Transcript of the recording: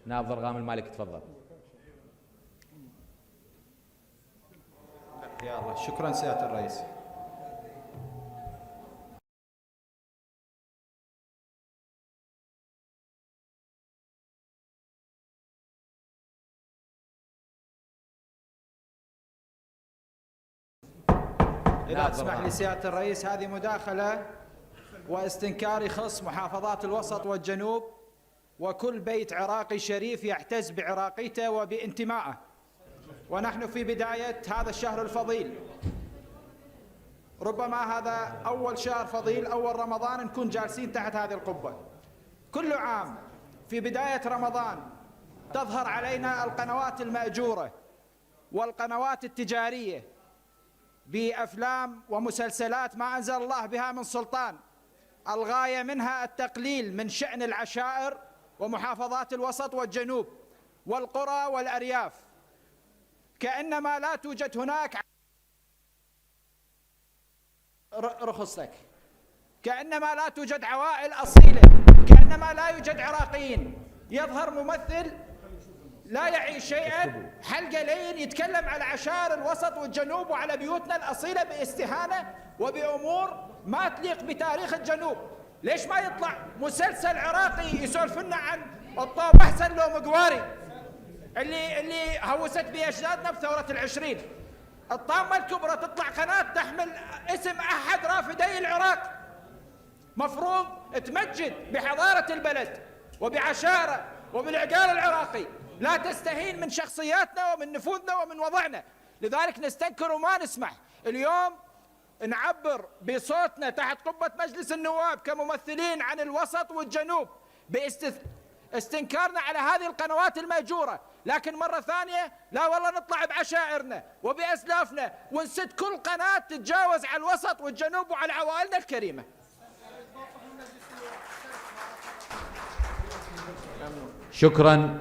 نائب ضرغام المالكي تفضل. يا الله، شكرا سيادة الرئيس. إذا تسمح لي سيادة الرئيس، هذه مداخلة واستنكار يخص محافظات الوسط والجنوب، وكل بيت عراقي شريف يعتز بعراقيته وبانتمائه، ونحن في بداية هذا الشهر الفضيل. ربما هذا أول شهر فضيل، أول رمضان نكون جالسين تحت هذه القبة. كل عام في بداية رمضان تظهر علينا القنوات المأجورة والقنوات التجارية بأفلام ومسلسلات ما أنزل الله بها من سلطان، الغاية منها التقليل من شأن العشائر ومحافظات الوسط والجنوب والقرى والأرياف، كأنما لا توجد هناك رخصتك، كأنما لا توجد عوائل أصيلة، كأنما لا يوجد عراقيين. يظهر ممثل لا يعي شيئا، حلقة لين يتكلم على عشائر الوسط والجنوب وعلى بيوتنا الأصيلة باستهانة وبأمور ما تليق بتاريخ الجنوب. ليش ما يطلع مسلسل عراقي يسولف لنا عن الطوب أحسن لو مقواري اللي هوست به أجدادنا بثورة العشرين؟ الطامة الكبرى تطلع قناة تحمل اسم أحد رافدي العراق، مفروض تمجد بحضارة البلد وبعشائره وبالعقال العراقي، لا تستهين من شخصياتنا ومن نفوذنا ومن وضعنا. لذلك نستنكر وما نسمح. اليوم نعبر بصوتنا تحت قبة مجلس النواب كممثلين عن الوسط والجنوب باستنكارنا على هذه القنوات المأجورة، لكن مرة ثانية لا والله نطلع بعشائرنا وبأسلافنا ونسد كل قناة تتجاوز على الوسط والجنوب وعلى عوائلنا الكريمة. شكرا.